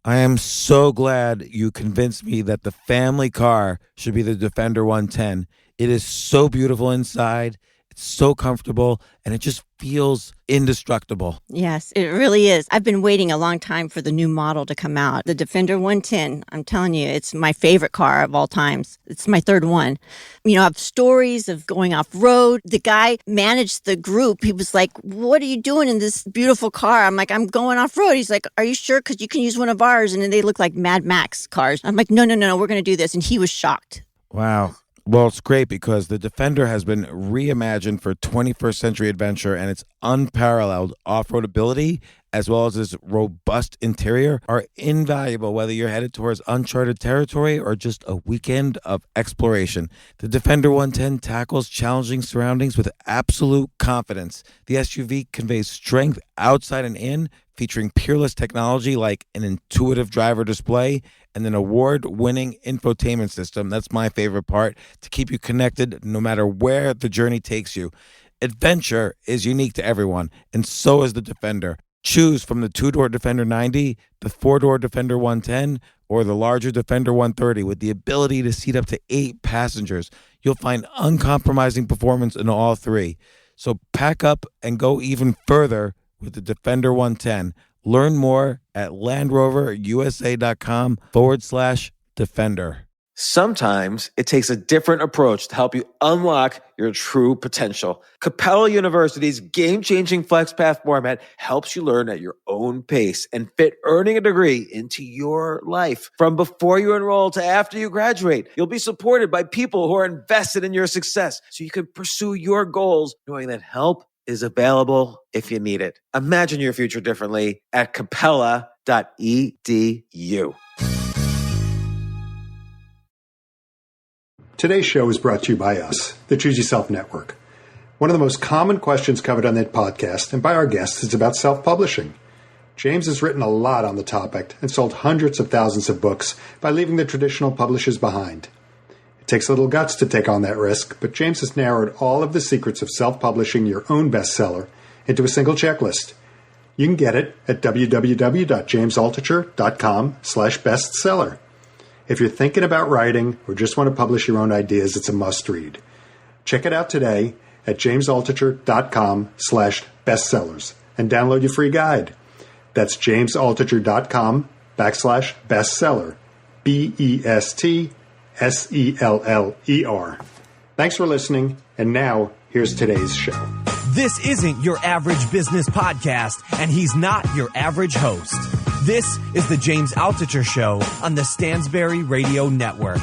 I am so glad you convinced me that the family car should be the Defender 110. It is so beautiful inside. It's so comfortable, and it just feels indestructible. Yes, it really is. I've been waiting a long time for the new model to come out. The Defender 110, I'm telling you, it's my favorite car of all times. It's my third one. You know, I have stories of going off-road. The guy managed the group. He was like, what are you doing in this beautiful car? I'm like, I'm going off-road. He's like, are you sure? Because you can use one of ours. And then they look like Mad Max cars. I'm like, no, we're going to do this. And he was shocked. Wow. Well, it's great because the Defender has been reimagined for 21st century adventure, and its unparalleled off-road ability, as well as its robust interior, are invaluable whether you're headed towards uncharted territory or just a weekend of exploration. The Defender 110 tackles challenging surroundings with absolute confidence. The SUV conveys strength outside and in, featuring peerless technology like an intuitive driver display and an award-winning infotainment system. That's my favorite part, to keep you connected no matter where the journey takes you. Adventure is unique to everyone, and so is the Defender. Choose from the two-door Defender 90, the four-door Defender 110, or the larger Defender 130 with the ability to seat up to 8 passengers. You'll find uncompromising performance in all three. So pack up and go even further with the Defender 110. Learn more at LandRoverUSA.com/Defender. Sometimes it takes a different approach to help you unlock your true potential. Capella University's game-changing FlexPath format helps you learn at your own pace and fit earning a degree into your life. From before you enroll to after you graduate, you'll be supported by people who are invested in your success so you can pursue your goals knowing that help is available if you need it. Imagine your future differently at capella.edu. Today's show is brought to you by us, the Choose Yourself Network. One of the most common questions covered on that podcast and by our guests is about self-publishing. James has written a lot on the topic and sold hundreds of thousands of books by leaving the traditional publishers behind. It takes a little guts to take on that risk, but James has narrowed all of the secrets of self-publishing your own bestseller into a single checklist. You can get it at www.jamesaltucher.com/bestseller. If you're thinking about writing or just want to publish your own ideas, it's a must-read. Check it out today at jamesaltucher.com/bestsellers and download your free guide. That's jamesaltucher.com/bestseller. BESTSELLER. Thanks for listening, and now here's today's show. This isn't your average business podcast, and he's not your average host. This is the James Altucher Show on the Stansberry Radio Network.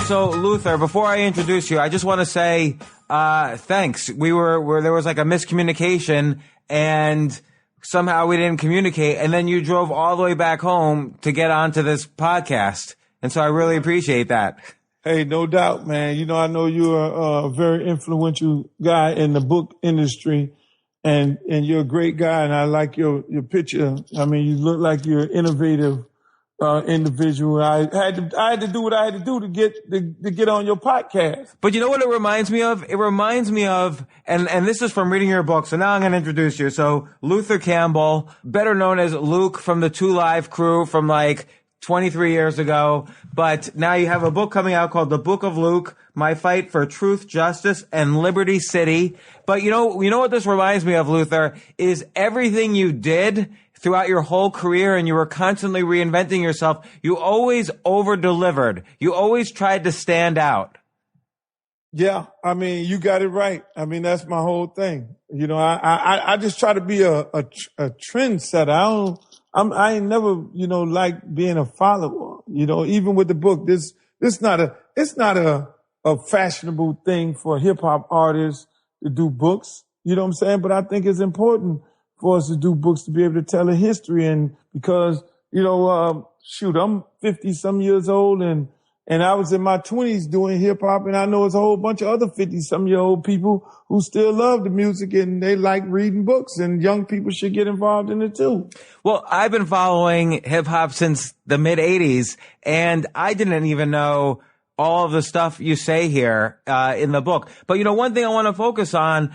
So, Luther, before I introduce you, I just want to say thanks. There was like a miscommunication, and somehow we didn't communicate, and then you drove all the way back home to get onto this podcast, and so I really appreciate that. Hey, no doubt, man. You know, I know you're a very influential guy in the book industry, and you're a great guy, and I like your picture. I mean, you look like you're an innovative individual. I had to do what I had to do to get on your podcast. But you know what it reminds me of? It reminds me of, and this is from reading your book, so now I'm going to introduce you. So, Luther Campbell, better known as Luke from the 2 Live crew from like 23 years ago, but now you have a book coming out called The Book of Luke, My Fight for Truth, Justice, and Liberty City. But you know what this reminds me of, Luther, is everything you did throughout your whole career, and you were constantly reinventing yourself. You always over-delivered. You always tried to stand out. Yeah, I mean, you got it right. I mean, that's my whole thing. You know, I just try to be a trendsetter. I ain't never, like being a follower, even with the book. It's not a fashionable thing for hip hop artists to do books. You know what I'm saying? But I think it's important for us to do books to be able to tell a history. And because, I'm 50 some years old and I was in my 20s doing hip hop, and I know it's a whole bunch of other 50-some-year-old people who still love the music and they like reading books, and young people should get involved in it too. Well, I've been following hip hop since the mid 80s, and I didn't even know all of the stuff you say here in the book. But, one thing I want to focus on,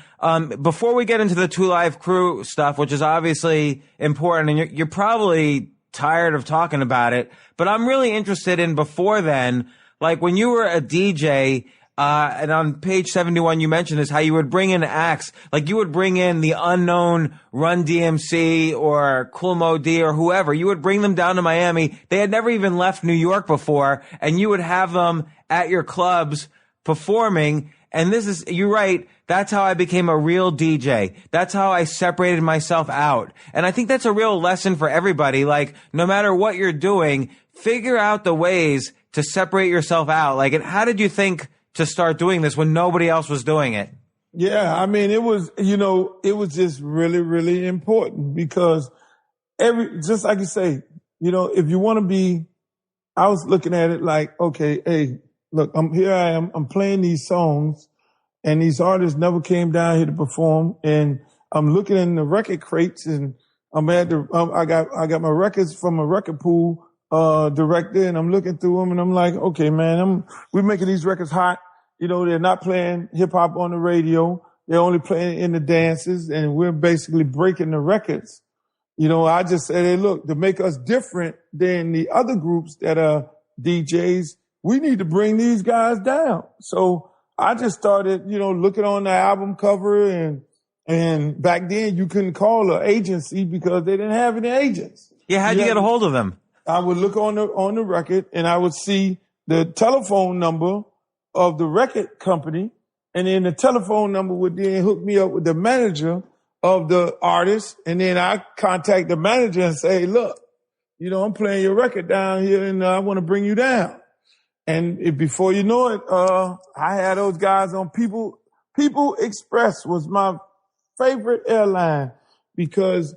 before we get into the Two Live Crew stuff, which is obviously important, and you're probably tired of talking about it, but I'm really interested in before then, like when you were a DJ, and on page 71, you mentioned this, how you would bring in acts, like you would bring in the unknown Run DMC or Cool Mo D or whoever. You would bring them down to Miami. They had never even left New York before, and you would have them at your clubs performing. And you're right, that's how I became a real DJ. That's how I separated myself out. And I think that's a real lesson for everybody. Like, no matter what you're doing, figure out the ways to separate yourself out. Like, and how did you think to start doing this when nobody else was doing it? Yeah, I mean, it was just really, really important because just like you say, if you want to be, I was looking at it like, okay, hey, look, I'm playing these songs and these artists never came down here to perform, and I'm looking in the record crates and I'm at I got my records from a record pool director, and I'm looking through them and I'm like, okay, man, we're making these records hot. They're not playing hip hop on the radio. They're only playing in the dances, and we're basically breaking the records. I just said, hey, look, to make us different than the other groups that are DJs, we need to bring these guys down. So I just started, looking on the album cover, and back then you couldn't call an agency because they didn't have any agents. Yeah, how'd you get a hold of them? I would look on the record and I would see the telephone number of the record company, and then the telephone number would then hook me up with the manager of the artist, and then I contact the manager and say, hey, look, I'm playing your record down here and I want to bring you down. And before you know it, I had those guys on People Express was my favorite airline, because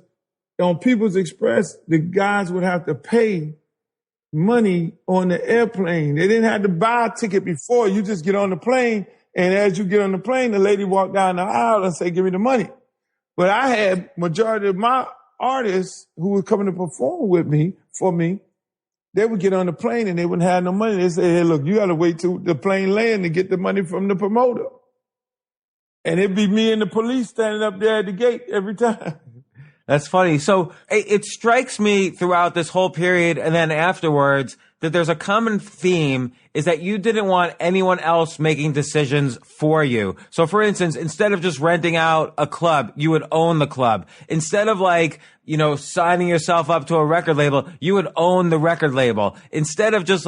on People's Express, the guys would have to pay money on the airplane. They didn't have to buy a ticket before. You just get on the plane, and as you get on the plane, the lady walked down the aisle and say, give me the money. But I had majority of my artists who were coming to perform for me, they would get on the plane and they wouldn't have no money. They say, hey, look, you got to wait till the plane land to get the money from the promoter. And it'd be me and the police standing up there at the gate every time. That's funny. So it strikes me throughout this whole period and then afterwards that there's a common theme, is that you didn't want anyone else making decisions for you. So for instance, instead of just renting out a club, you would own the club. Instead of signing yourself up to a record label, you would own the record label. Instead of just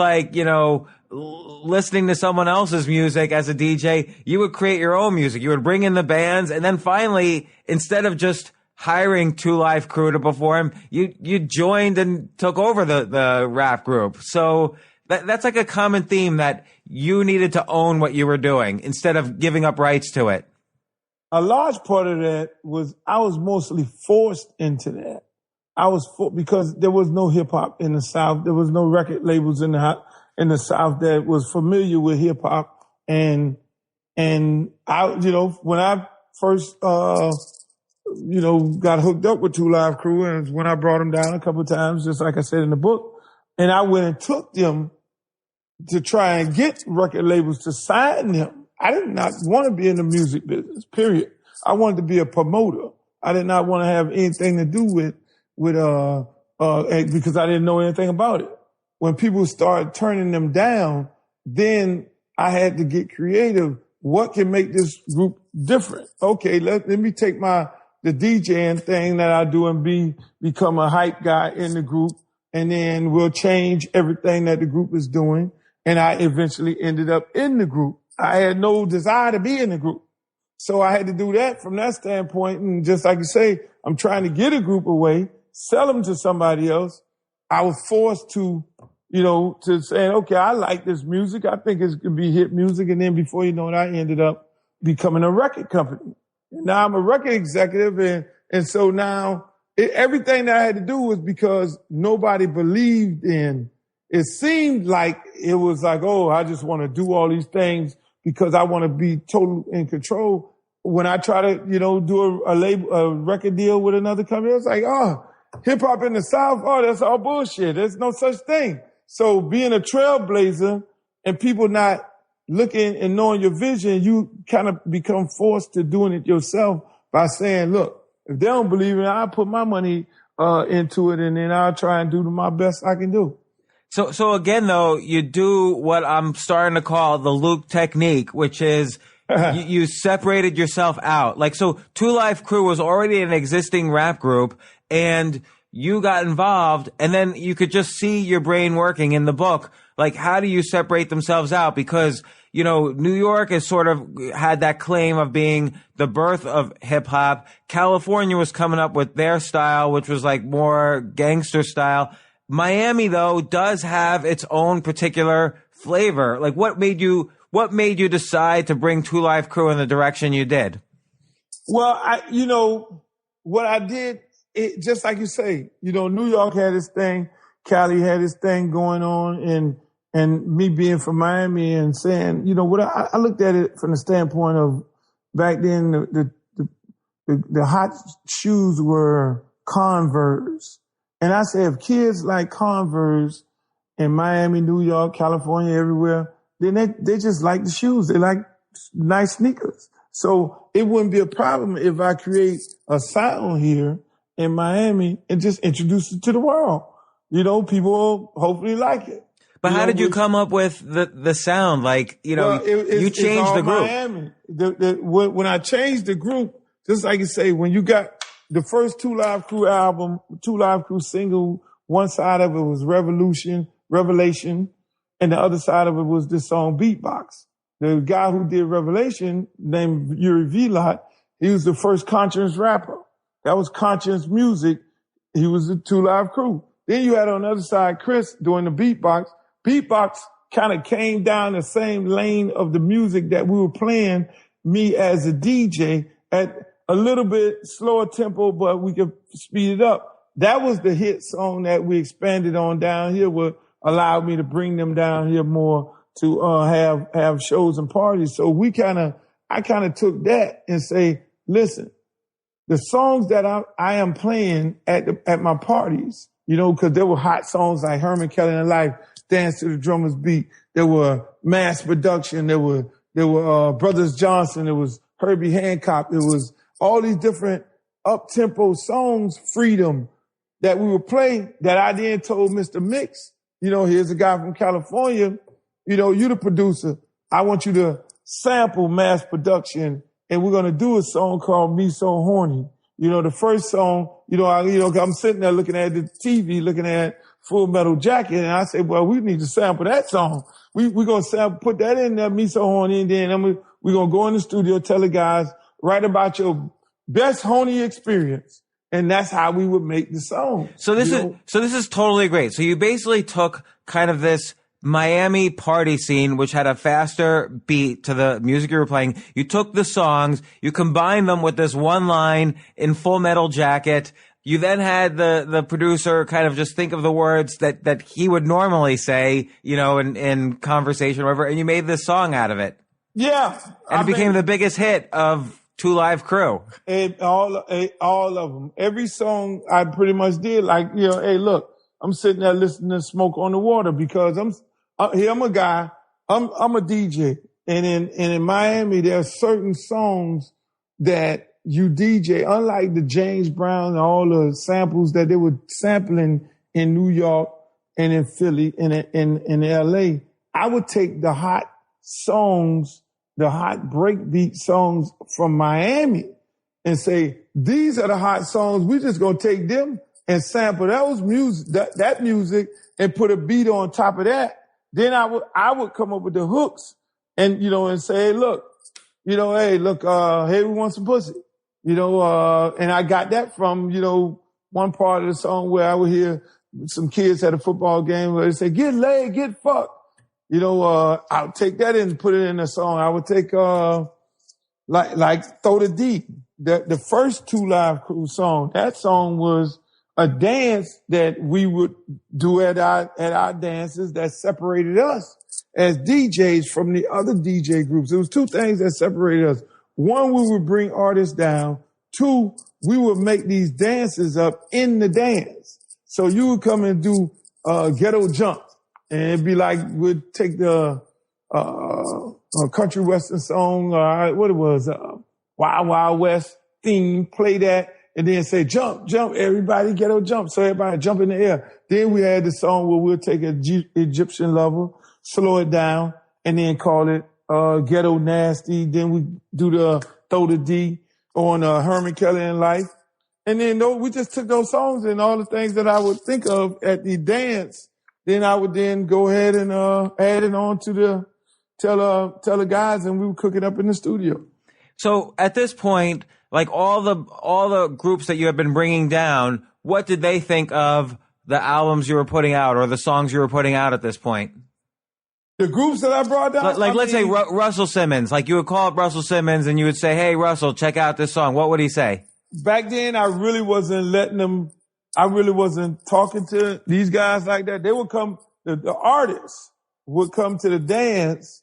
listening to someone else's music as a DJ, you would create your own music. You would bring in the bands. And then finally, instead of just hiring Two Live Crew to perform, you joined and took over the rap group. So that's like a common theme, that you needed to own what you were doing instead of giving up rights to it. A large part of that was I was mostly forced into that. Because there was no hip hop in the South. There was no record labels in the South that was familiar with hip hop. And I, when I first, got hooked up with Two Live Crew, and when I brought them down a couple of times, just like I said in the book, and I went and took them to try and get record labels to sign them. I did not want to be in the music business, period. I wanted to be a promoter. I did not want to have anything to do with because I didn't know anything about it. When people started turning them down, then I had to get creative. What can make this group different? Okay, let me take the DJing thing that I do and become a hype guy in the group, and then we'll change everything that the group is doing. And I eventually ended up in the group. I had no desire to be in the group. So I had to do that from that standpoint. And just like you say, I'm trying to get a group away, sell them to somebody else. I was forced to say, okay, I like this music. I think it's going to be hit music. And then before you know it, I ended up becoming a record company. Now I'm a record executive. And so now everything that I had to do was because nobody believed in. It seemed like it was like, oh, I just want to do all these things because I want to be total in control. When I try to, do a record deal with another company, it's like, oh, hip hop in the South, oh, that's all bullshit. There's no such thing. So being a trailblazer and people not looking and knowing your vision, you kind of become forced to doing it yourself by saying, look, if they don't believe in it, I'll put my money into it, and then I'll try and do my best I can do. So again, though, you do what I'm starting to call the Luke technique, which is you separated yourself out. Like, so Two Live Crew was already an existing rap group, and you got involved, and then you could just see your brain working in the book. Like, how do you separate themselves out? Because, you know, New York has sort of had that claim of being the birth of hip hop. California was coming up with their style, which was like more gangster style. Miami, though, does have its own particular flavor. Like, what made you decide to bring Two Live Crew in the direction you did? Well, what I did, it just like you say, New York had its thing, Cali had its thing going on, and me being from Miami and saying, what I looked at it from the standpoint of back then, the hot shoes were Converse. And I said, if kids like Converse in Miami, New York, California, everywhere, then they just like the shoes. They like nice sneakers. So it wouldn't be a problem if I create a sound here in Miami and just introduce it to the world. People will hopefully like it. But how did you come up with the sound? Like, you changed the group. Miami. When I changed the group, just like you say, when you got the first Two Live Crew album, Two Live Crew single, one side of it was Revelation, and the other side of it was this song Beatbox. The guy who did Revelation, named Yuri Velot, he was the first conscious rapper. That was conscious music. He was the Two Live Crew. Then you had on the other side Chris doing the beatbox. Beatbox kind of came down the same lane of the music that we were playing, me as a DJ, at a little bit slower tempo, but we could speed it up. That was the hit song that we expanded on down here, what allowed me to bring them down here more to have shows and parties. So I kind of took that and say, listen, the songs that I am playing at my parties, because there were hot songs like Herman Kelly and Life, Dance to the Drummer's Beat. There were Mass Production. There were Brothers Johnson. There was Herbie Hancock. There was all these different up-tempo songs, Freedom, that we would play, that I then told Mr. Mix, here's a guy from California, you the producer. I want you to sample Mass Production, and we're going to do a song called Me So Horny. The first song, I'm sitting there looking at the TV, looking at Full Metal Jacket, and I said, well, we need to sample that song. We're going to put that in there, Me So Horny, and then we're going to go in the studio, tell the guys, write about your best horny experience. And that's how we would make the song. So this is totally great. So you basically took kind of this Miami party scene, which had a faster beat to the music you were playing. You took the songs, you combined them with this one line in Full Metal Jacket. You then had the producer kind of just think of the words that he would normally say, in conversation or whatever, and you made this song out of it. Yeah. And it became the biggest hit of Two Live Crew. And all of them. Every song I pretty much did, like, hey, look, I'm sitting there listening to Smoke on the Water because I'm a guy, I'm a DJ. And in Miami, there are certain songs that you DJ, unlike the James Brown and all the samples that they were sampling in New York and in Philly and in LA. I would take the hot songs, the hot breakbeat songs from Miami and say, these are the hot songs. We're just going to take them and sample those music, that music and put a beat on top of that. Then I would come up with the hooks and, and say, hey, look, hey, we want some pussy, and I got that from, one part of the song where I would hear some kids at a football game where they say, get laid, get fucked. I'll take that and put it in a song. I would take, like Throw the D, the first Two Live Crew song. That song was a dance that we would do at our dances that separated us as DJs from the other DJ groups. There was two things that separated us. One, we would bring artists down. Two, we would make these dances up in the dance. So you would come and do Ghetto Jump. And it'd be like, we'd take the a country western song, what it was, Wild Wild West theme, play that, and then say, jump, jump, everybody ghetto jump. So everybody jump in the air. Then we had the song where we'll take an Egyptian lover, slow it down, and then call it Ghetto Nasty. Then we do the Throw the D on Herman Kelly in Life. And then we just took those songs and all the things that I would think of at the dance. Then I would then go ahead and add it on to tell the guys, and we would cook it up in the studio. So at this point, like all the groups that you have been bringing down, what did they think of the albums you were putting out or the songs you were putting out at this point? The groups that I brought down? Let's say Russell Simmons. Like you would call up Russell Simmons and you would say, hey, Russell, check out this song. What would he say? Back then, I really wasn't talking to these guys like that. They would come, the artists would come to the dance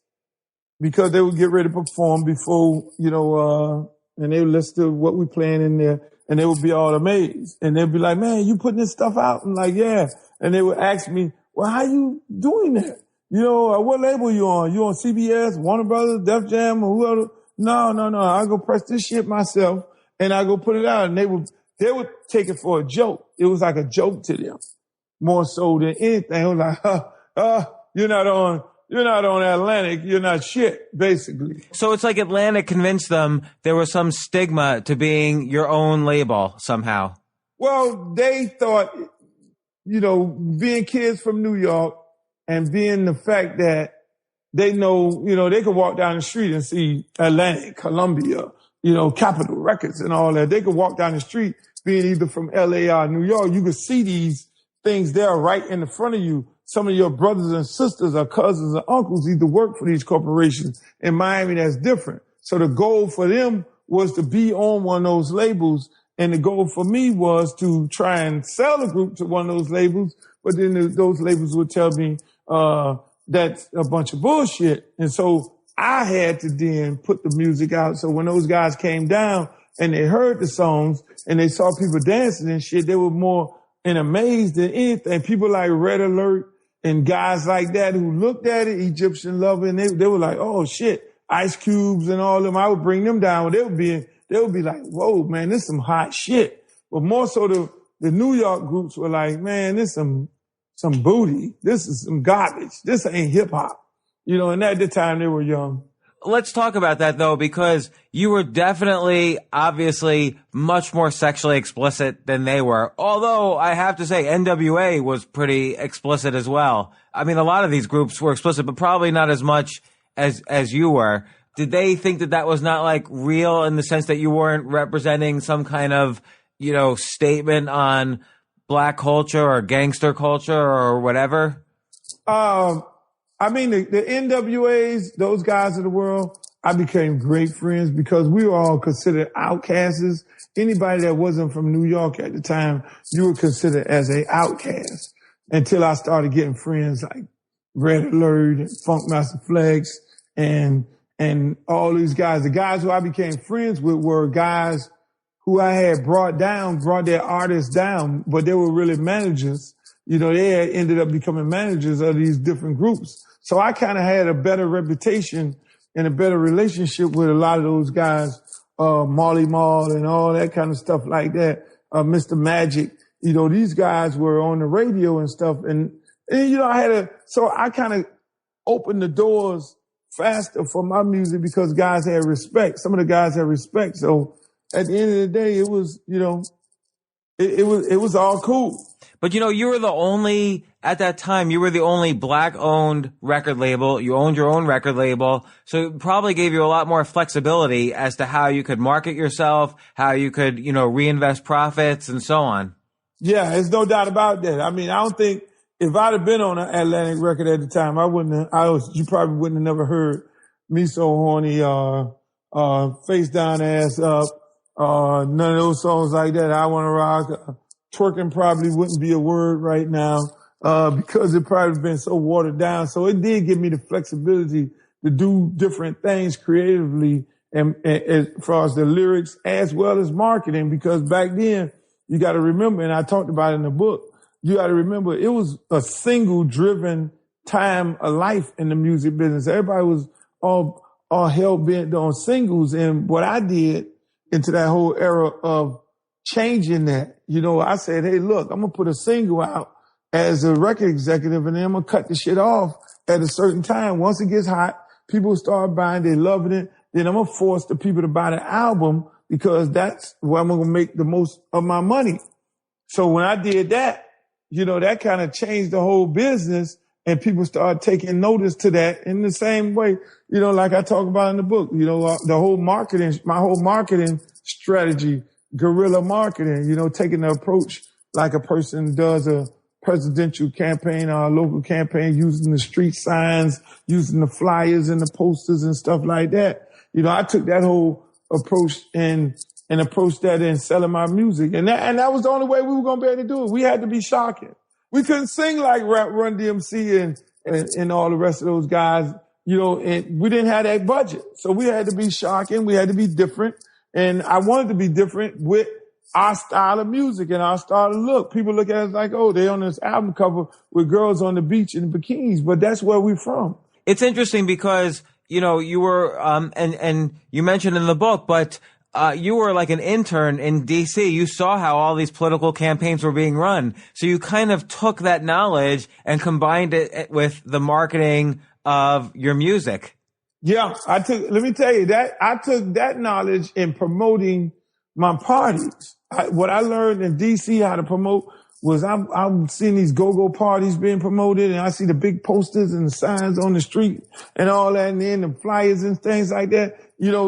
because they would get ready to perform before, and they would listen to what we playing in there, and they would be all amazed. And they'd be like, man, you putting this stuff out? I'm like, yeah. And they would ask me, well, how you doing that? What label you on? You on CBS, Warner Brothers, Def Jam, or whoever? No. I go press this shit myself, and I go put it out. And they would take it for a joke. It was like a joke to them, more so than anything. It was like, you're not on Atlantic, you're not shit, basically. So it's like Atlantic convinced them there was some stigma to being your own label somehow. Well, they thought, being kids from New York and being the fact that they know, they could walk down the street and see Atlantic, Columbia, Capitol Records and all that. They could walk down the street being either from LA or New York. You could see these things there right in the front of you. Some of your brothers and sisters or cousins or uncles either work for these corporations. In Miami, that's different. So the goal for them was to be on one of those labels. And the goal for me was to try and sell the group to one of those labels. But then those labels would tell me, that's a bunch of bullshit. And so I had to then put the music out. So when those guys came down and they heard the songs and they saw people dancing and shit, they were more in amazed than anything. People like Red Alert and guys like that who looked at it, Egyptian Lover, and they were like, oh shit, Ice Cubes and all of them. I would bring them down. They would be like, whoa, man, this is some hot shit. But more so the New York groups were like, man, this some booty. This is some garbage. This ain't hip hop. And at the time they were young. Let's talk about that though, because you were definitely, obviously, much more sexually explicit than they were. Although I have to say NWA was pretty explicit as well. I mean, a lot of these groups were explicit, but probably not as much as you were. Did they think that was not like real in the sense that you weren't representing some kind of, statement on black culture or gangster culture or whatever? I mean, the NWAs, those guys of the world, I became great friends because we were all considered outcasts. Anybody that wasn't from New York at the time, you were considered as an outcast until I started getting friends like Red Alert and Funkmaster Flex and all these guys. The guys who I became friends with were guys who I had brought their artists down, but they were really managers. They had ended up becoming managers of these different groups. So I kind of had a better reputation and a better relationship with a lot of those guys, Marley Marl and all that kind of stuff like that, Mr. Magic. These guys were on the radio and stuff. And so I kind of opened the doors faster for my music because guys had respect. Some of the guys had respect. So at the end of the day, it was, it was all cool. But you were the only, at that time, you were the only black-owned record label. You owned your own record label. So it probably gave you a lot more flexibility as to how you could market yourself, how you could, reinvest profits and so on. Yeah, there's no doubt about that. I mean, I don't think if I'd have been on an Atlantic record at the time, you probably wouldn't have never heard Me So Horny, Face Down, Ass Up, none of those songs like that. I Wanna Rock, twerking probably wouldn't be a word right now, because it probably been so watered down. So it did give me the flexibility to do different things creatively and as far as the lyrics as well as marketing, because back then you got to remember, and I talked about it in the book, you got to remember it was a single driven time of life in the music business. Everybody was all hell bent on singles. And what I did into that whole era of changing that, I said, hey, look, I'm going to put a single out as a record executive, and then I'm going to cut the shit off at a certain time. Once it gets hot, people start buying, they loving it. Then I'm going to force the people to buy the album because that's where I'm going to make the most of my money. So when I did that, that kind of changed the whole business, and people started taking notice to that in the same way, like I talk about in the book, the whole marketing, my whole marketing strategy, guerrilla marketing, taking the approach like a person does a presidential campaign or a local campaign, using the street signs, using the flyers and the posters and stuff like that. I took that whole approach and approached that in selling my music. And that was the only way we were going to be able to do it. We had to be shocking. We couldn't sing like Run DMC and all the rest of those guys, and we didn't have that budget. So we had to be shocking. We had to be different. And I wanted to be different with our style of music and our style of look. People look at us like, oh, they on this album cover with girls on the beach in bikinis, but that's where we're from. It's interesting because, you were, and you mentioned in the book, but you were like an intern in DC. You saw how all these political campaigns were being run. So you kind of took that knowledge and combined it with the marketing of your music. Yeah, let me tell you that I took that knowledge in promoting my parties. What I learned in DC how to promote was I'm seeing these go-go parties being promoted, and I see the big posters and the signs on the street and all that, and then the flyers and things like that.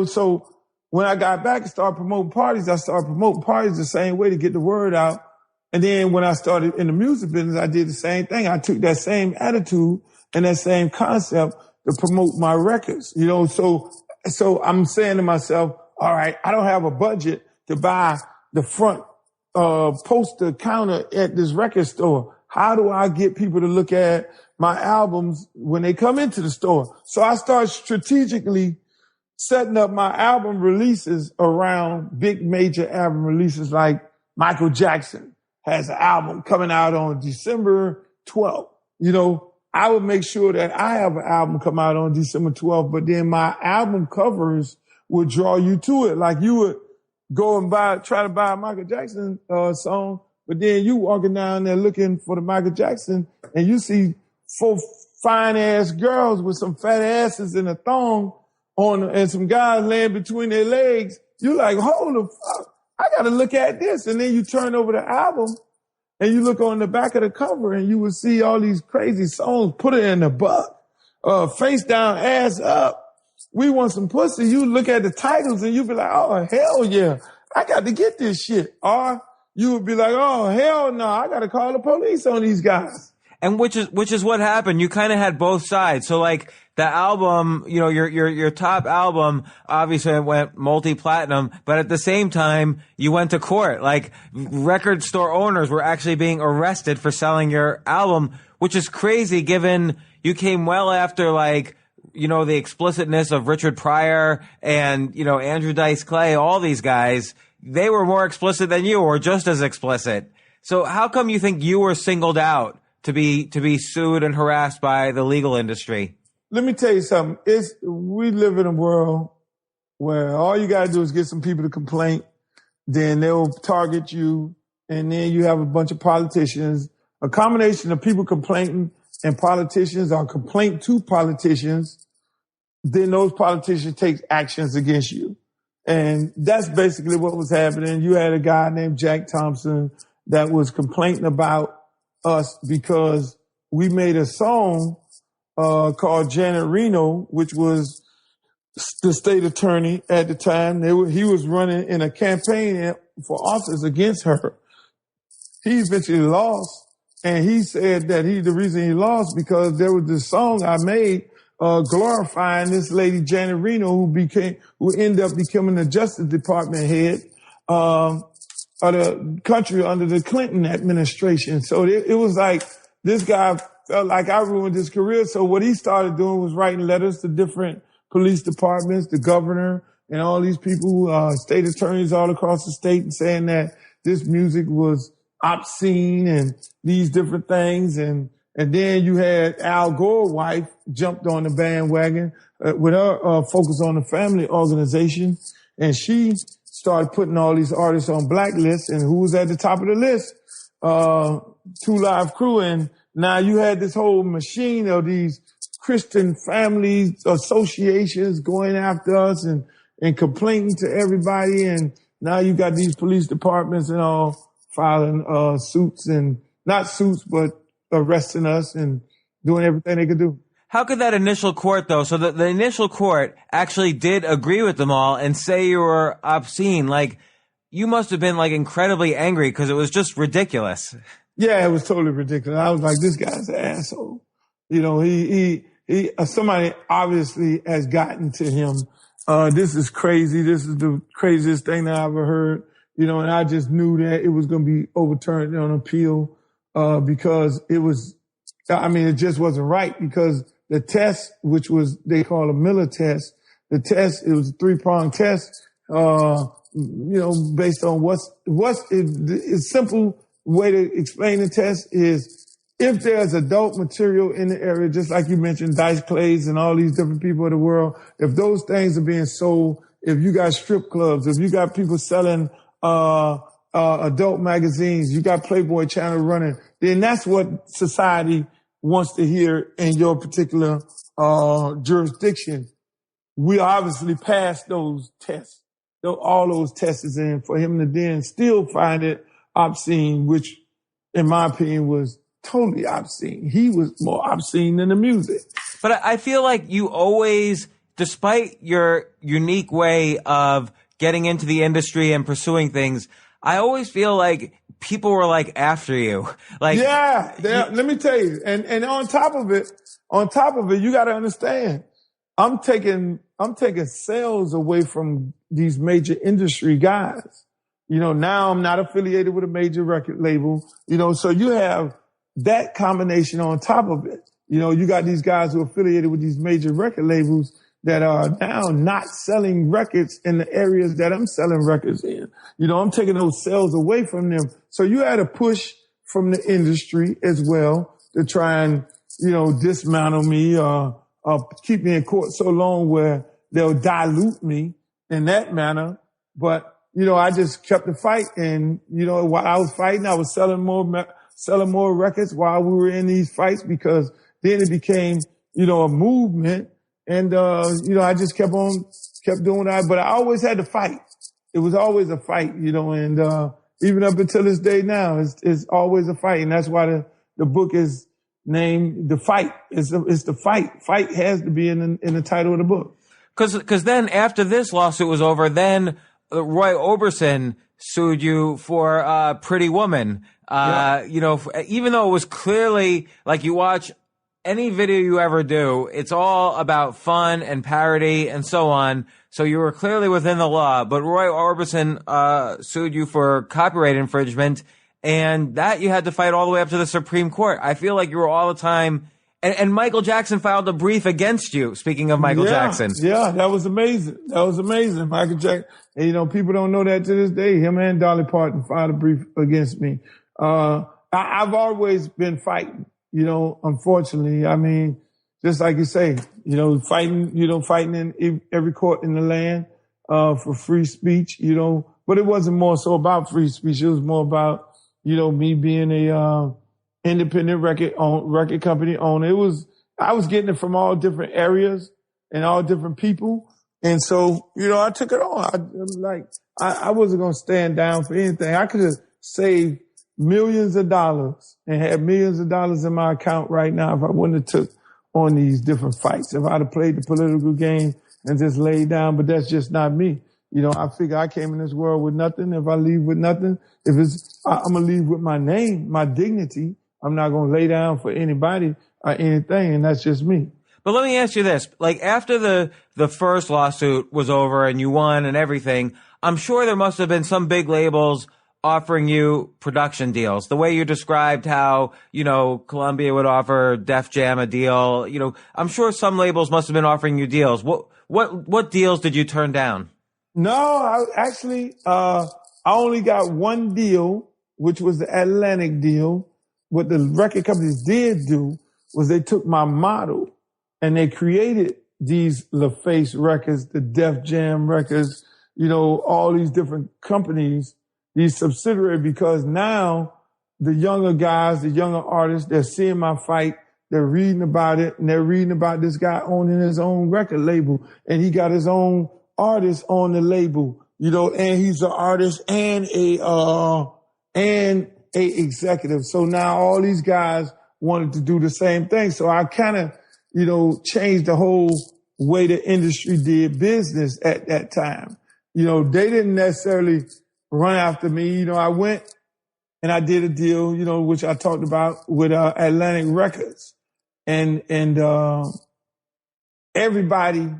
So when I got back and started promoting parties, I started promoting parties the same way to get the word out. And then when I started in the music business, I did the same thing. I took that same attitude and that same concept to promote my records. So I'm saying to myself, all right, I don't have a budget to buy the front poster counter at this record store. How do I get people to look at my albums when they come into the store? So I started strategically setting up my album releases around big major album releases, like Michael Jackson has an album coming out on December 12th. I would make sure that I have an album come out on December 12th, but then my album covers would draw you to it. Like you would go and try to buy a Michael Jackson song, but then you walking down there looking for the Michael Jackson, and you see 4 fine ass girls with some fat asses and a thong on, and some guys laying between their legs. You like, hold the fuck, I gotta look at this. And then you turn over the album and you look on the back of the cover, and you will see all these crazy songs. Put it in the buck, face down, ass up. We want some pussy. You look at the titles and you be like, oh, hell yeah, I got to get this shit. Or you would be like, oh, hell no, I got to call the police on these guys. And which is what happened. You kind of had both sides. So like the album, your top album, obviously it went multi-platinum, but at the same time, you went to court. Like record store owners were actually being arrested for selling your album, which is crazy given you came well after like, the explicitness of Richard Pryor and, Andrew Dice Clay, all these guys, they were more explicit than you, or just as explicit. So how come you think you were singled out to be sued and harassed by the legal industry? Let me tell you something. We live in a world where all you got to do is get some people to complain, then they'll target you, and then you have a bunch of politicians, a combination of people complaining and politicians or complaint to politicians, then those politicians take actions against you. And that's basically what was happening. You had a guy named Jack Thompson that was complaining about us because we made a song called Janet Reno, which was the state attorney at the time. He was running in a campaign for office against her. He eventually lost. And he said that the reason he lost because there was this song I made glorifying this lady Janet Reno who ended up becoming the Justice Department head of the country under the Clinton administration. So it was like this guy felt like I ruined his career. So what he started doing was writing letters to different police departments, the governor, and all these people, state attorneys all across the state, and saying that this music was obscene and these different things. And And then you had Al Gore's wife jumped on the bandwagon with her focus on the family organization. And she started putting all these artists on blacklists. And who was at the top of the list? Two Live Crew. And now you had this whole machine of these Christian families associations going after us and complaining to everybody. And now you got these police departments and all filing suits, and not suits, but arresting us and doing everything they could do. How could that initial court, though, so the initial court actually did agree with them all and say you were obscene? Like, you must have been, like, incredibly angry because it was just ridiculous. Yeah, it was totally ridiculous. I was like, this guy's an asshole. You know, he somebody obviously has gotten to him. This is crazy. This is the craziest thing that I ever heard. You know, and I just knew that it was going to be overturned on appeal, because it just wasn't right, because the test, which was, they call a Miller test, it was a 3-pronged test, based on a simple way to explain the test is, if there's adult material in the area, just like you mentioned, Dice Clays and all these different people of the world, if those things are being sold, if you got strip clubs, if you got people selling adult magazines, you got Playboy Channel running, then that's what society wants to hear in your particular jurisdiction. We obviously passed those tests, all those tests, and for him to then still find it obscene, which in my opinion was totally obscene. He was more obscene than the music. But I feel like you always, despite your unique way of getting into the industry and pursuing things, I always feel like people were like after you. Like, yeah, let me tell you. And on top of it, you got to understand, I'm taking sales away from these major industry guys. You know, now I'm not affiliated with a major record label, so you have that combination on top of it. You know, you got these guys who are affiliated with these major record labels that are now not selling records in the areas that I'm selling records in. You know, I'm taking those sales away from them. So you had a push from the industry as well to try and, dismantle me or keep me in court so long where they'll dilute me in that manner. But, I just kept the fight. And, while I was fighting, I was selling more records while we were in these fights, because then it became, a movement. And, I just kept doing that, but I always had to fight. It was always a fight, and, even up until this day now, it's always a fight. And that's why the book is named The Fight. It's the fight. Fight has to be in the title of the book. Cause then after this lawsuit was over, then Roy Orbison sued you for, Pretty Woman. Yeah. Even though it was clearly, like, you watch any video you ever do, it's all about fun and parody and so on. So you were clearly within the law, but Roy Orbison sued you for copyright infringement, and that you had to fight all the way up to the Supreme Court. I feel like you were all the time, and Michael Jackson filed a brief against you, speaking of Michael Jackson. Yeah, that was amazing. Michael Jackson, and, people don't know that to this day. Him and Dolly Parton filed a brief against me. I've always been fighting. Unfortunately, I mean, just like you say, fighting in every court in the land, for free speech, but it wasn't more so about free speech. It was more about, me being a, independent record company owner. I was getting it from all different areas and all different people. And so, I took it on. I wasn't going to stand down for anything. I could have saved millions of dollars and had millions of dollars in my account right now if I wouldn't have took on these different fights, if I'd have played the political game and just laid down. But that's just not me. I figure I came in this world with nothing. If I leave with nothing, I'm going to leave with my name, my dignity. I'm not going to lay down for anybody or anything. And that's just me. But let me ask you this, like, after the first lawsuit was over and you won and everything, I'm sure there must have been some big labels offering you production deals, the way you described how, Columbia would offer Def Jam a deal. I'm sure some labels must have been offering you deals. What deals did you turn down? No, I only got one deal, which was the Atlantic deal. what the record companies did do was they took my model and they created these LaFace records, the Def Jam records, all these different companies, these subsidiaries, because now the younger guys, the younger artists, they're seeing my fight, they're reading about it, and they're reading about this guy owning his own record label, and he got his own artist on the label, and he's an artist and a executive. So now all these guys wanted to do the same thing. So I kind of, changed the whole way the industry did business at that time. They didn't necessarily run after me. I went and I did a deal, which I talked about with Atlantic Records, and everybody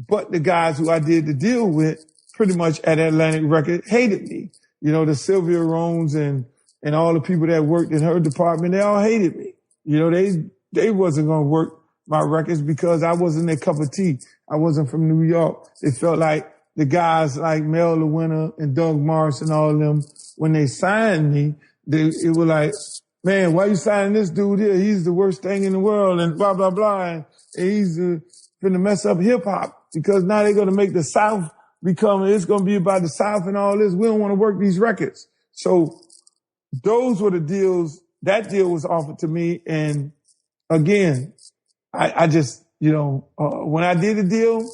but the guys who I did the deal with pretty much at Atlantic Records hated me. The Sylvia Rones and all the people that worked in her department, they all hated me. They wasn't going to work my records because I wasn't their cup of tea. I wasn't from New York. They felt like the guys like Mel Lewinner and Doug Morris and all of them, when they signed me, it was like, man, why you signing this dude here? He's the worst thing in the world and blah, blah, blah. And he's going to mess up hip hop because now they're going to make the South it's going to be about the South and all this. We don't want to work these records. So those were the deals. That deal was offered to me. And again, I just, when I did the deal,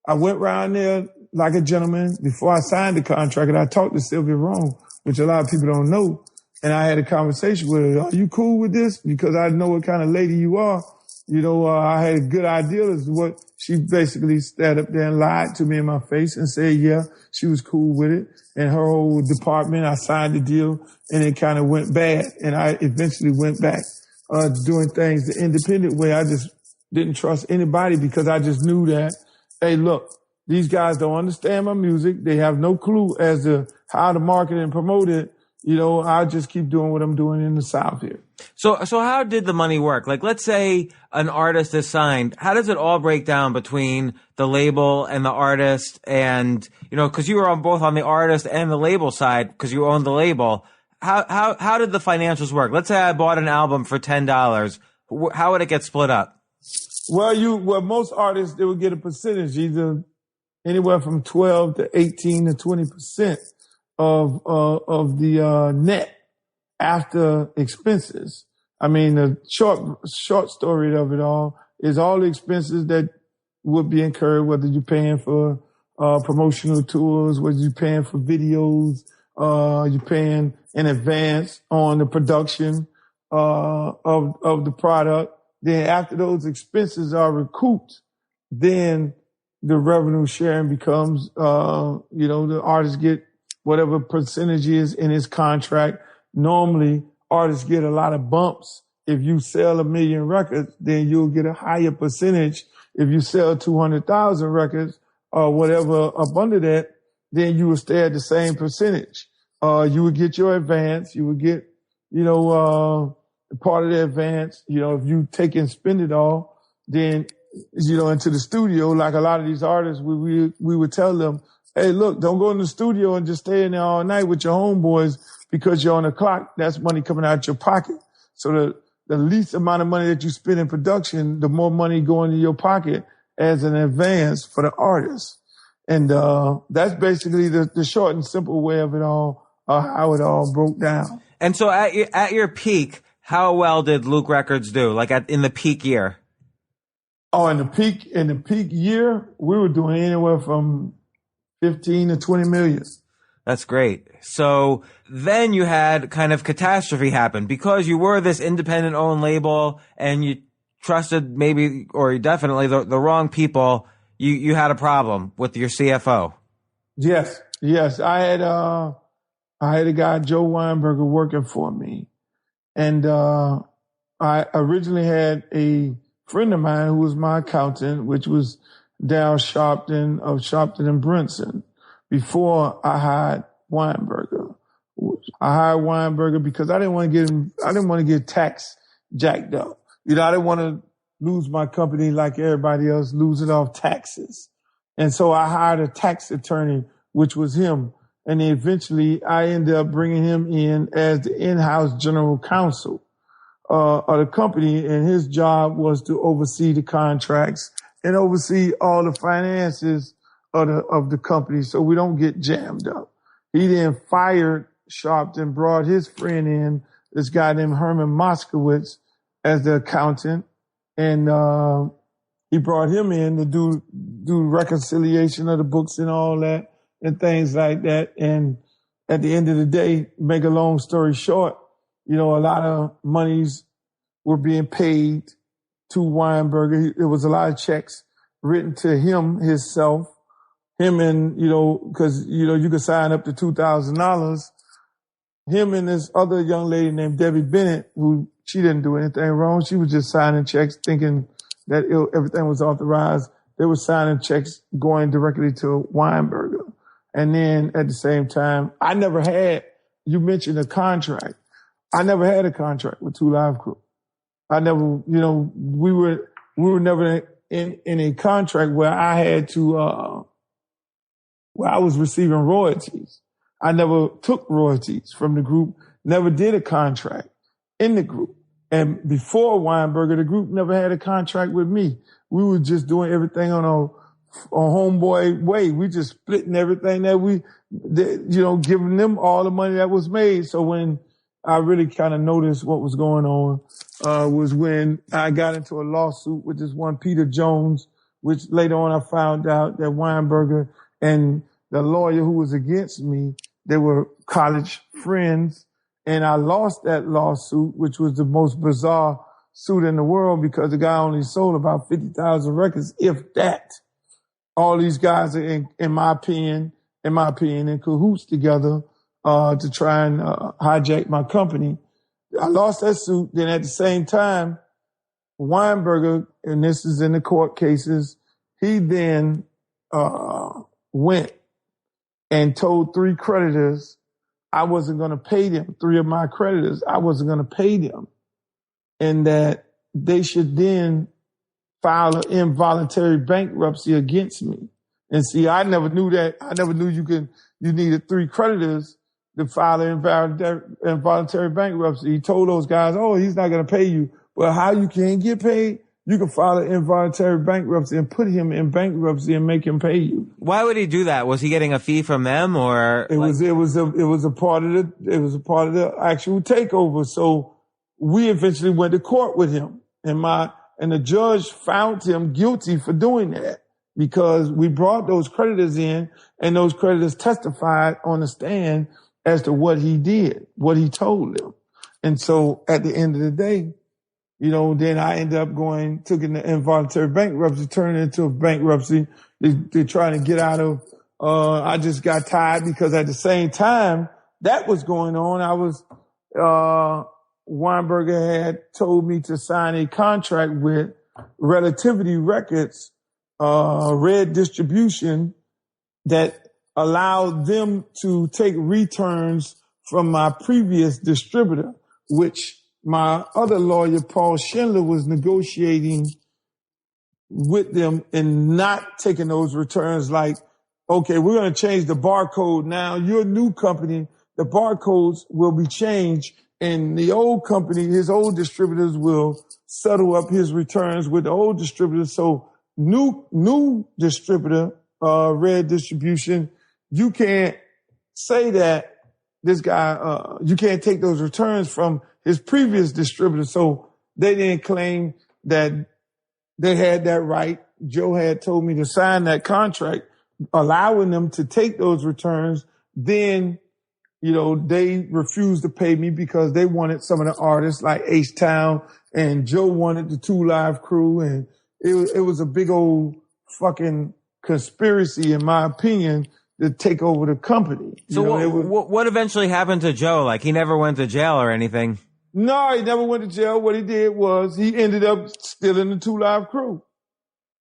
I went around there like a gentleman before I signed the contract, and I talked to Sylvia Rome, which a lot of people don't know. And I had a conversation with her. Are you cool with this? Because I know what kind of lady you are. I had a good idea as to what she basically stood up there and lied to me in my face and said, yeah, she was cool with it. And her whole department, I signed the deal and it kind of went bad. And I eventually went back, doing things the independent way. I just didn't trust anybody because I just knew that, hey, look, these guys don't understand my music. They have no clue as to how to market and promote it. I'll just keep doing what I'm doing in the South here. So how did the money work? Like, let's say an artist is signed. How does it all break down between the label and the artist? And, cause you were both on the artist and the label side because you owned the label. How did the financials work? Let's say I bought an album for $10. How would it get split up? Well, most artists, they would get a percentage, either anywhere from 12 to 18 to 20% of the net after expenses. I mean, the short story of it all is all the expenses that would be incurred, whether you're paying for promotional tours, whether you're paying for videos, you're paying in advance on the production of the product. Then after those expenses are recouped, then the revenue sharing becomes, the artists get whatever percentage is in his contract. Normally, artists get a lot of bumps. If you sell 1 million records, then you'll get a higher percentage. If you sell 200,000 records or whatever up under that, then you will stay at the same percentage. You would get your advance. You would get, part of the advance. If you take and spend it all, then, into the studio, like a lot of these artists, we would tell them, hey, look, don't go in the studio and just stay in there all night with your homeboys because you're on the clock. That's money coming out your pocket. So the least amount of money that you spend in production, the more money going in your pocket as an advance for the artist. And that's basically the short and simple way of it all, how it all broke down. And so at your peak, how well did Luke Records do? Like in the peak year? Oh, in the peak year, we were doing anywhere from 15 to 20 million. That's great. So then you had kind of catastrophe happen because you were this independent owned label and you trusted maybe, or definitely the wrong people. You had a problem with your CFO. Yes. I had a guy, Joe Weinberger, working for me. And, I originally had a friend of mine who was my accountant, which was Dal Sharpton of Sharpton and Brinson, before I hired Weinberger. I hired Weinberger because I didn't want to get tax jacked up. I didn't want to lose my company like everybody else, lose it off taxes. And so I hired a tax attorney, which was him. And then eventually I ended up bringing him in as the in-house general counsel. of the company, and his job was to oversee the contracts and oversee all the finances of the company so we don't get jammed up. He then fired Sharpton, brought his friend in, this guy named Herman Moskowitz, as the accountant, and he brought him in to do reconciliation of the books and all that and things like that. And at the end of the day, make a long story short, a lot of monies were being paid to Weinberger. There was a lot of checks written to him, and, because, you could sign up to $2,000. Him and this other young lady named Debbie Bennett, who she didn't do anything wrong. She was just signing checks thinking that everything was authorized. They were signing checks going directly to Weinberger. And then at the same time, you mentioned a contract. I never had a contract with Two Live Crew. I never, we were never in a contract where I had to, where I was receiving royalties. I never took royalties from the group, never did a contract in the group. And before Weinberger, the group never had a contract with me. We were just doing everything on a homeboy way. We just splitting everything giving them all the money that was made. So when I really kind of noticed what was going on, was when I got into a lawsuit with this one Peter Jones, which later on I found out that Weinberger and the lawyer who was against me, they were college friends. And I lost that lawsuit, which was the most bizarre suit in the world because the guy only sold about 50,000 records, if that. All these guys are, in my opinion, in cahoots together to try and hijack my company. I lost that suit. Then at the same time, Weinberger, and this is in the court cases, he then went and told 3 creditors I wasn't going to pay them. 3 of my creditors, I wasn't going to pay them. And that they should then file an involuntary bankruptcy against me. And see, I never knew that. I never knew you needed 3 creditors to file an involuntary bankruptcy. He told those guys, he's not going to pay you. Well, how you can't get paid? You can file an involuntary bankruptcy and put him in bankruptcy and make him pay you. Why would he do that? Was he getting a fee from them, or it was a part of the actual takeover. So we eventually went to court with him, and the judge found him guilty for doing that because we brought those creditors in, and those creditors testified on the stand as to what he did, what he told them. And so at the end of the day, then I ended up took in the involuntary bankruptcy, turned it into a bankruptcy. They're trying to get out of, I just got tired because at the same time that was going on, Weinberger had told me to sign a contract with Relativity Records, Red Distribution, that allowed them to take returns from my previous distributor, which my other lawyer, Paul Schindler, was negotiating with them and not taking those returns like, okay, we're going to change the barcode now. Your new company, the barcodes will be changed, and the old company, his old distributors will settle up his returns with the old distributors. So new distributor, Red Distribution, you can't say that this guy, you can't take those returns from his previous distributor. So they didn't claim that they had that right. Joe had told me to sign that contract, allowing them to take those returns. Then, they refused to pay me because they wanted some of the artists like H-Town, and Joe wanted the Two Live Crew. And it was a big old fucking conspiracy, in my opinion, to take over the company. So what eventually happened to Joe? Like, he never went to jail or anything? No, he never went to jail. What he did was he ended up stealing the Two Live Crew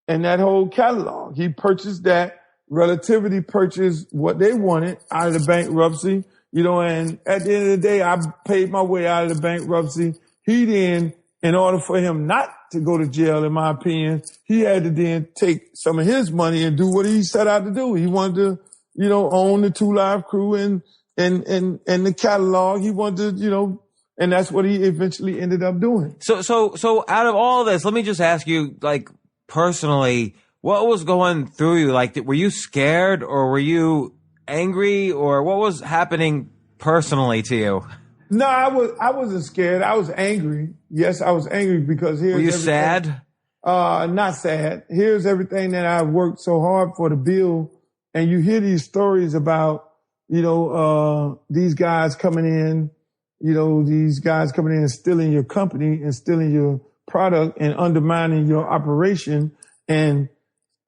and that whole catalog. He purchased that. Relativity purchased what they wanted out of the bankruptcy, and at the end of the day, I paid my way out of the bankruptcy. He then, in order for him not to go to jail, in my opinion, he had to then take some of his money and do what he set out to do. He wanted to, own the Two Live Crew and the catalog. He wanted to, And that's what he eventually ended up doing. So out of all this, let me just ask you, like, personally, what was going through you? Like, were you scared or were you angry or what was happening personally to you? No, I wasn't scared. I was angry. Yes, I was angry because Were you sad? Not sad. Here's everything that I worked so hard for to build. And you hear these stories about, these guys coming in, and stealing your company and stealing your product and undermining your operation. And,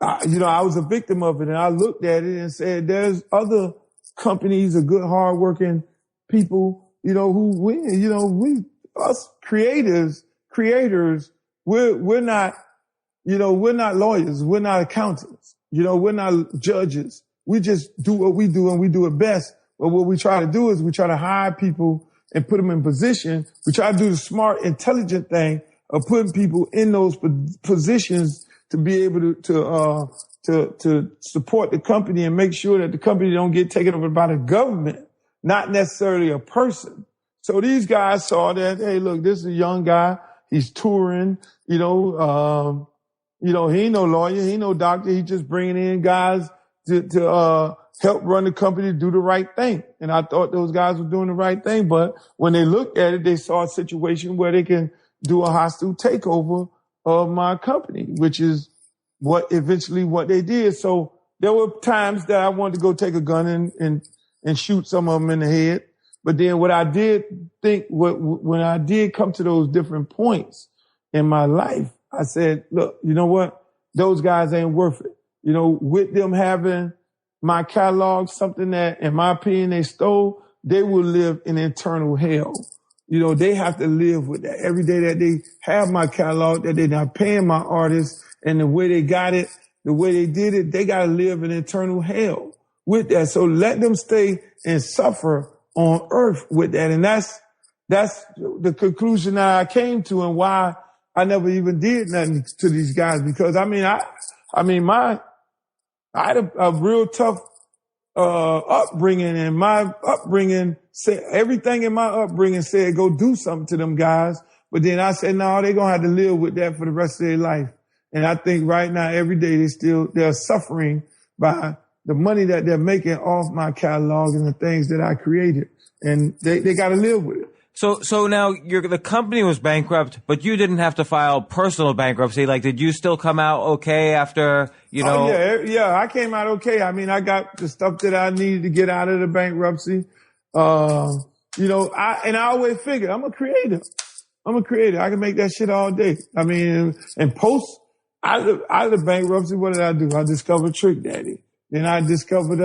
I was a victim of it. And I looked at it and said, there's other companies of good, hardworking people, who win. Us creators, we're not lawyers. We're not accountants. We're not judges. We just do what we do and we do it best. But what we try to do is we try to hire people and put them in position. We try to do the smart, intelligent thing of putting people in those positions to be able to support the company and make sure that the company don't get taken over by the government, not necessarily a person. So these guys saw that, hey, look, this is a young guy. He's touring, he ain't no lawyer. He ain't no doctor. He's just bringing in guys to help run the company, do the right thing. And I thought those guys were doing the right thing. But when they looked at it, they saw a situation where they can do a hostile takeover of my company, which is what they did. So there were times that I wanted to go take a gun and shoot some of them in the head. But then what I did think, when I did come to those different points in my life, I said, look, you know what? Those guys ain't worth it. With them having my catalog, something that, in my opinion, they stole, they will live in eternal hell. They have to live with that every day that they have my catalog, that they're not paying my artists, and the way they got it, the way they did it, they got to live in eternal hell with that. So let them stay and suffer on earth with that. And that's the conclusion that I came to and why I never even did nothing to these guys. Because I had a real tough upbringing, and my upbringing said everything in my upbringing said go do something to them guys. But then I said, no, they're gonna have to live with that for the rest of their life. And I think right now, every day they're suffering by the money that they're making off my catalog and the things that I created, and they got to live with it. So now the company was bankrupt, but you didn't have to file personal bankruptcy. Like, did you still come out okay after, Oh, yeah, I came out okay. I mean, I got the stuff that I needed to get out of the bankruptcy. I always figured I'm a creator. I can make that shit all day. I mean, and out of the bankruptcy, what did I do? I discovered Trick Daddy. Then I discovered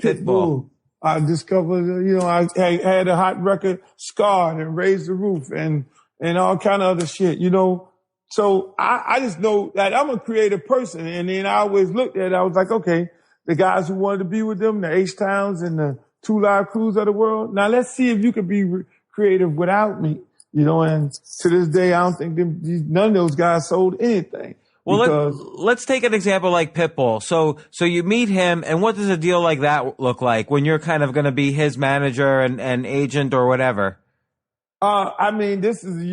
Pitbull. I discovered, I had a hot record, Scarred and Raise the Roof and all kind of other shit, So I just know that I'm a creative person. And then I always looked at it, I was like, okay, the guys who wanted to be with them, the H-Towns and the Two Live Crews of the world, now let's see if you can be creative without me, and to this day, I don't think none of those guys sold anything. Well, let's take an example like Pitbull. So you meet him, and what does a deal like that look like when you're kind of going to be his manager and agent or whatever? This is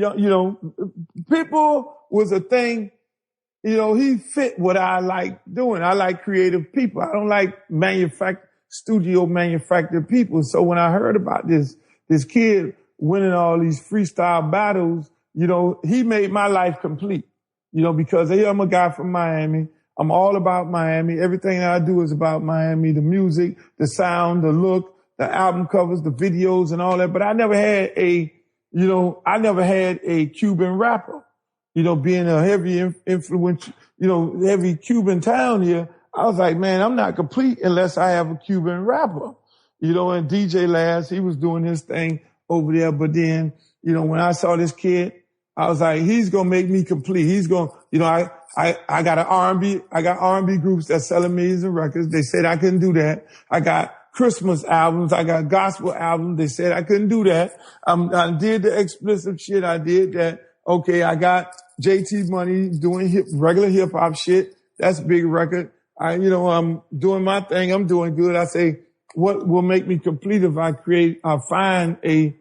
Pitbull was a thing. He fit what I like doing. I like creative people. I don't like studio manufactured people. So when I heard about this kid winning all these freestyle battles, he made my life complete. Because I'm a guy from Miami. I'm all about Miami. Everything that I do is about Miami, the music, the sound, the look, the album covers, the videos and all that. But I never had a Cuban rapper, being a heavy influence, heavy Cuban town here. I was like, man, I'm not complete unless I have a Cuban rapper, and DJ Laz, he was doing his thing over there. But then, when I saw this kid, I was like, he's going to make me complete. He's going to, I got R&B groups that's selling millions of records. They said I couldn't do that. I got Christmas albums. I got gospel albums. They said I couldn't do that. I did the explicit shit. I did that. Okay. I got JT Money doing regular hip hop shit. That's a big record. I'm doing my thing. I'm doing good. I say, what will make me complete if I find a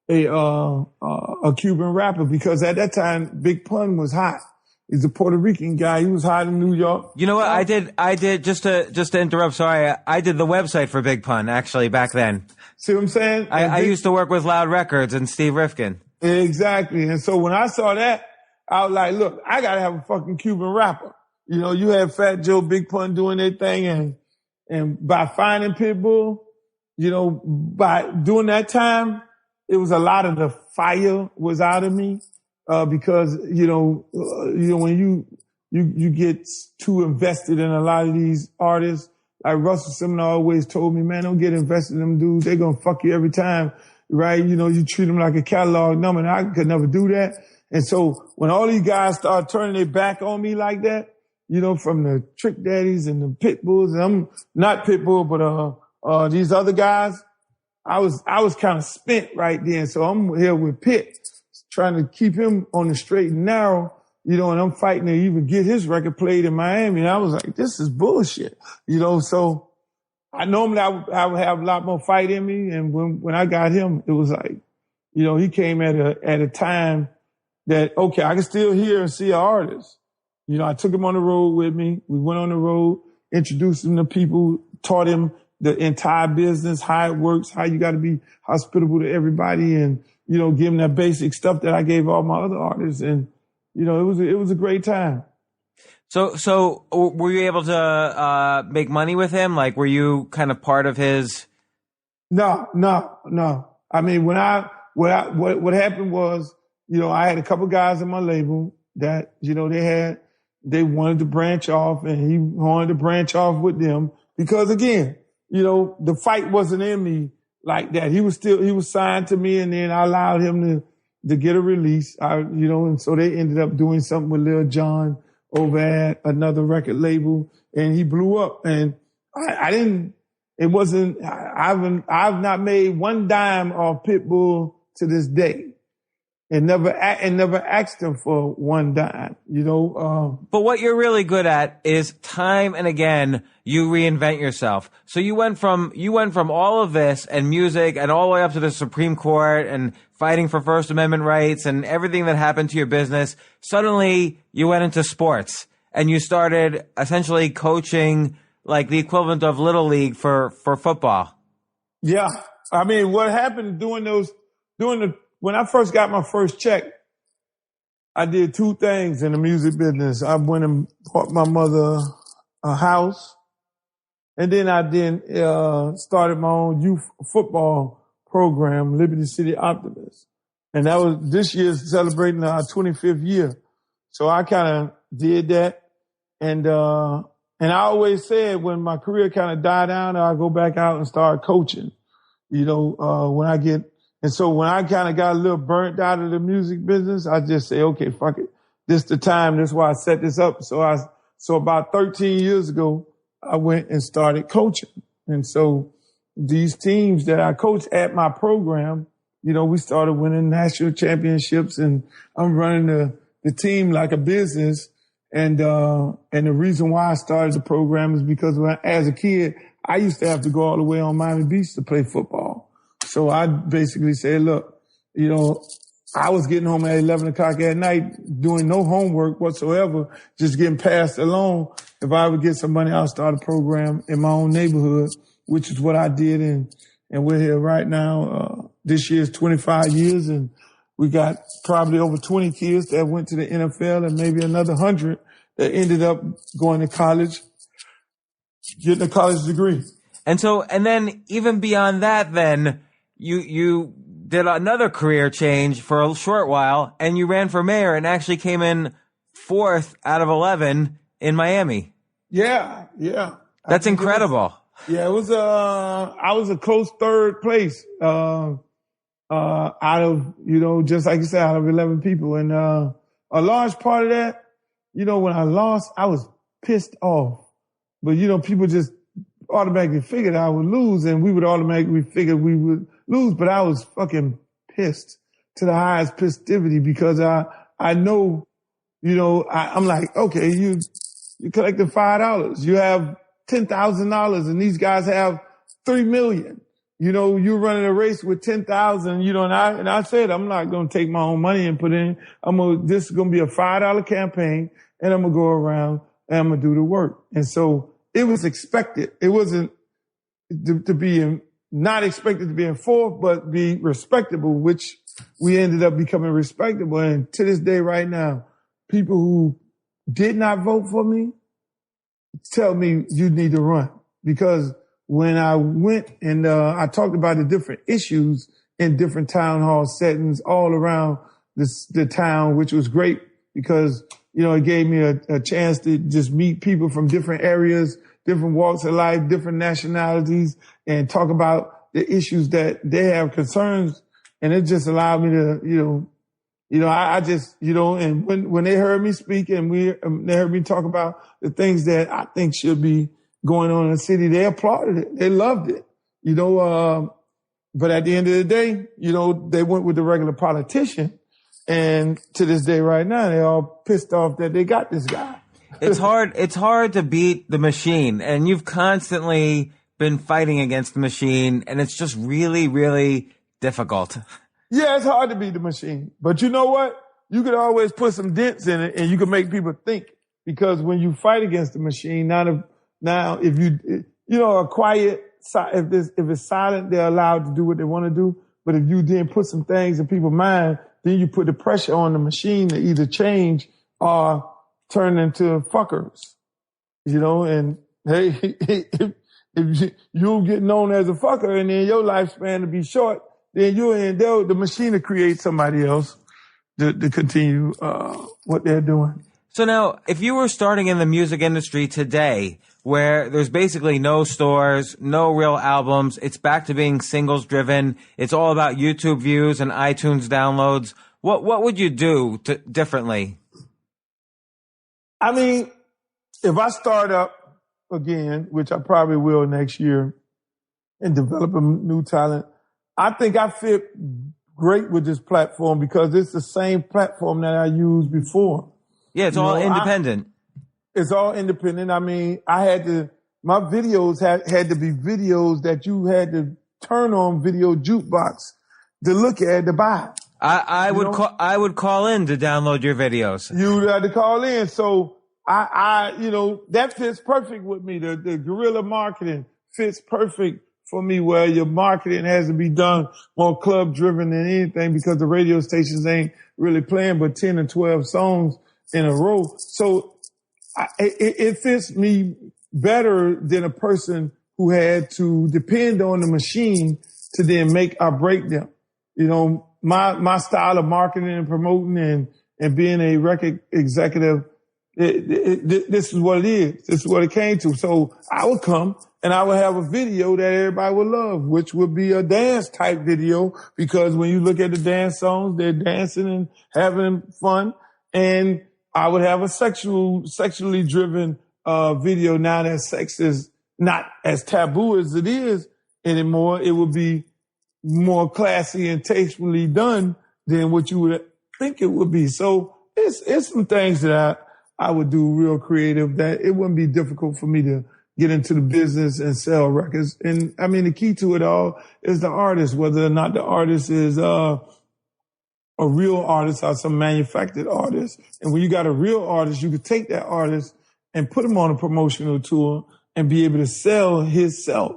a Cuban rapper, because at that time, Big Pun was hot. He's a Puerto Rican guy. He was hot in New York. You know what? I did just to interrupt. Sorry. I did the website for Big Pun actually back then. See what I'm saying? I used to work with Loud Records and Steve Rifkin. Exactly. And so when I saw that, I was like, look, I got to have a fucking Cuban rapper. You know, you had Fat Joe, Big Pun doing their thing. And by finding Pitbull, you know, by doing that time, it was a lot of the fire was out of me. Because, when you get too invested in a lot of these artists, like Russell Simmons always told me, man, don't get invested in them dudes. They're going to fuck you every time, right? You know, you treat them like a catalog number, and I could never do that. And so when all these guys start turning their back on me like that, you know, from the Trick Daddies and the Pitbulls, and I'm not Pitbull, but these other guys, I was kind of spent right then. So I'm here with Pitt, trying to keep him on the straight and narrow, you know, and I'm fighting to even get his record played in Miami. And I was like, this is bullshit, you know. So I would have a lot more fight in me. And when I got him, it was like, you know, he came at a time that, okay, I can still hear and see an artist. You know, I took him on the road with me. We went on the road, introduced him to people, taught him the entire business, how it works, how you got to be hospitable to everybody, and, you know, give him that basic stuff that I gave all my other artists. And, you know, it was a great time. So were you able to make money with him? Like, were you kind of part of his? No. I mean, what happened was, you know, I had a couple guys on my label that, you know, they wanted to branch off, and he wanted to branch off with them because, again, you know, the fight wasn't in me like that. He was signed to me, and then I allowed him to get a release. And so they ended up doing something with Lil Jon over at another record label, and he blew up. And I've not made one dime off Pitbull to this day. And never asked him for one dime, you know. But what you're really good at is time and again, you reinvent yourself. So you went from all of this and music and all the way up to the Supreme Court and fighting for First Amendment rights and everything that happened to your business. Suddenly you went into sports and you started essentially coaching like the equivalent of Little League for football. Yeah. I mean, what happened when I first got my first check, I did two things in the music business. I went and bought my mother a house, and then I started my own youth football program, Liberty City Optimists. And that was this year's celebrating our 25th year. So I kind of did that. And I always said when my career kind of died down, I'll go back out and start coaching, you know, and so when I kind of got a little burnt out of the music business, I just say, okay, fuck it. This the time. That's why I set this up. So about 13 years ago, I went and started coaching. And so these teams that I coach at my program, you know, we started winning national championships, and I'm running the team like a business. And the reason why I started the program is because as a kid, I used to have to go all the way on Miami Beach to play football. So I basically said, look, you know, I was getting home at 11 o'clock at night doing no homework whatsoever, just getting passed along. If I would get some money, I'll start a program in my own neighborhood, which is what I did. And we're here right now. This year's 25 years, and we got probably over 20 kids that went to the NFL and maybe another 100 that ended up going to college, getting a college degree. And then even beyond that, then you did another career change for a short while, and you ran for mayor and actually came in 4th out of 11 in Miami. Yeah. That's incredible. I was a close third place, out of, you know, just like you said, out of 11 people. And, a large part of that, you know, when I lost, I was pissed off. But, you know, people just automatically figured I would lose, and we would automatically figure we would lose. But I was fucking pissed to the highest festivity because I know, you know, I'm like, okay, you collected $5. You have $10,000, and these guys have $3 million. you're running a race with 10,000, and I said, I'm not going to take my own money and put in. This is going to be a $5 campaign, and I'm going to go around and I'm going to do the work. And so it was expected. It wasn't to be not expected to be in fourth, but be respectable, which we ended up becoming respectable. And to this day right now, people who did not vote for me tell me you need to run. Because when I went and I talked about the different issues in different town hall settings all around the town, which was great because, it gave me a chance to just meet people from different areas, different walks of life, different nationalities, and talk about the issues that they have concerns. And it just allowed me to, I just, and when they heard me speak and they heard me talk about the things that I think should be going on in the city, they applauded it. They loved it, but at the end of the day, they went with the regular politician. And to this day right now, they're all pissed off that they got this guy. It's hard to beat the machine, and you've constantly been fighting against the machine, and it's just really, really difficult. Yeah, it's hard to beat the machine. But you know what? You could always put some dents in it and you can make people think. Because when you fight against the machine, now if a quiet, if it's silent, they're allowed to do what they want to do. But if you then put some things in people's mind, then you put the pressure on the machine to either change or turn into fuckers. And hey, if you get known as a fucker and then your lifespan to be short, then the machine will create somebody else to continue what they're doing. So now, if you were starting in the music industry today, where there's basically no stores, no real albums, it's back to being singles driven, it's all about YouTube views and iTunes downloads, what would you do differently? I mean, if I start up again, which I probably will next year, and develop a new talent, I think I fit great with this platform because it's the same platform that I used before. Yeah, it's all independent. It's all independent. I mean, my videos had to be videos that you had to turn on Video Jukebox to look at to buy. I would call in to download your videos. You had to call in. So that fits perfect with me. The guerrilla marketing fits perfect for me, where your marketing has to be done more club driven than anything because the radio stations ain't really playing but 10 or 12 songs in a row. So it fits me better than a person who had to depend on the machine to then make or break them. My style of marketing and promoting and being a record executive, this is what it is. This is what it came to. So I would come and I would have a video that everybody would love, which would be a dance type video, because when you look at the dance songs, they're dancing and having fun. And I would have a sexually driven video. Now that sex is not as taboo as it is anymore, it would be more classy and tastefully done than what you would think it would be. So it's some things that I would do real creative that it wouldn't be difficult for me to get into the business and sell records. And I mean, the key to it all is the artist, whether or not the artist is a real artist or some manufactured artist. And when you got a real artist, you could take that artist and put him on a promotional tour and be able to sell himself,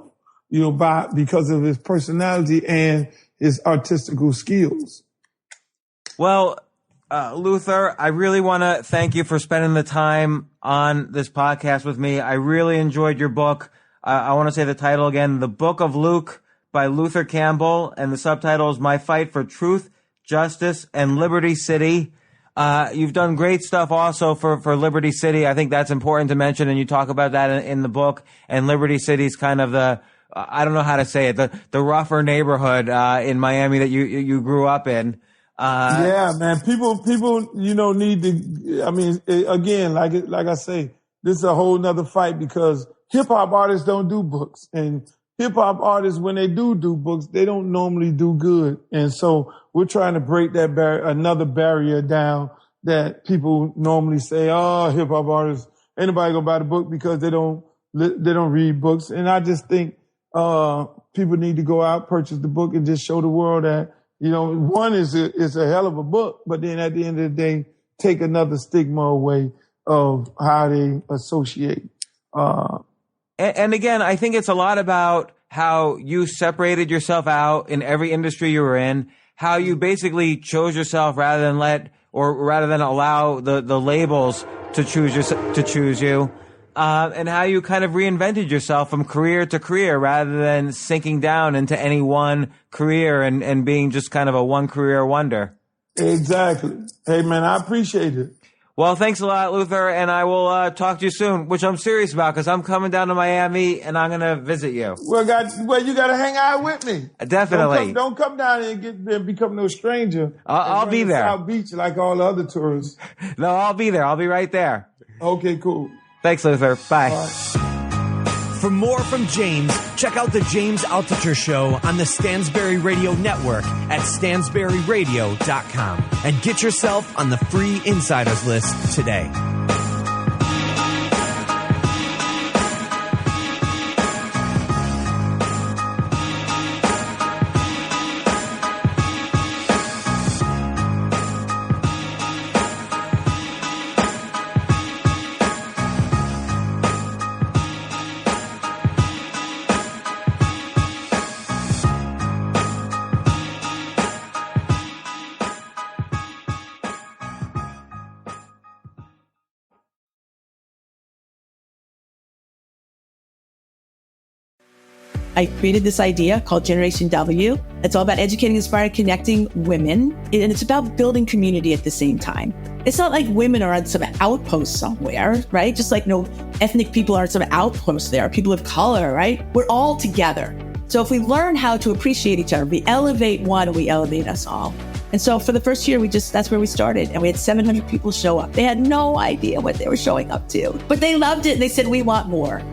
because of his personality and his artistical skills. Well, Luther, I really want to thank you for spending the time on this podcast with me. I really enjoyed your book. I want to say the title again, The Book of Luke by Luther Campbell, and the subtitle is My Fight for Truth, Justice, and Liberty City. You've done great stuff also for Liberty City. I think that's important to mention, and you talk about that in the book. And Liberty City's kind of the, I don't know how to say it, the rougher neighborhood in Miami that you grew up in. Yeah, man. People, need to, I mean, again, like I say, this is a whole nother fight because hip hop artists don't do books, and hip hop artists, when they do books, they don't normally do good. And so we're trying to break that another barrier down that people normally say, oh, hip hop artists, ain't nobody gonna buy the book because they don't read books. And I just think, people need to go out, purchase the book, and just show the world that, one is a hell of a book, but then at the end of the day, take another stigma away of how they associate. And again, I think it's a lot about how you separated yourself out in every industry you were in, how you basically chose yourself rather than allow the labels to choose you, and how you kind of reinvented yourself from career to career rather than sinking down into any one career and being just kind of a one career wonder. Exactly. Hey man, I appreciate it. Well, thanks a lot, Luther, and I will talk to you soon, which I'm serious about because I'm coming down to Miami and I'm going to visit you. Well, you got to hang out with me. Definitely. Don't come down and become no stranger. I'll be there. South Beach like all the other tourists. No, I'll be there. I'll be right there. Okay, cool. Thanks, Luther. Bye. All right. For more from James, check out the James Altucher Show on the Stansberry Radio Network at stansberryradio.com and get yourself on the free insiders list today. I created this idea called Generation W. It's all about educating, inspiring, connecting women. And it's about building community at the same time. It's not like women are on some outpost somewhere, right? Just like no ethnic people are on some outpost there. People of color, right? We're all together. So if we learn how to appreciate each other, we elevate one, we elevate us all. And so for the first year, that's where we started. And we had 700 people show up. They had no idea what they were showing up to, but they loved it. And they said, we want more.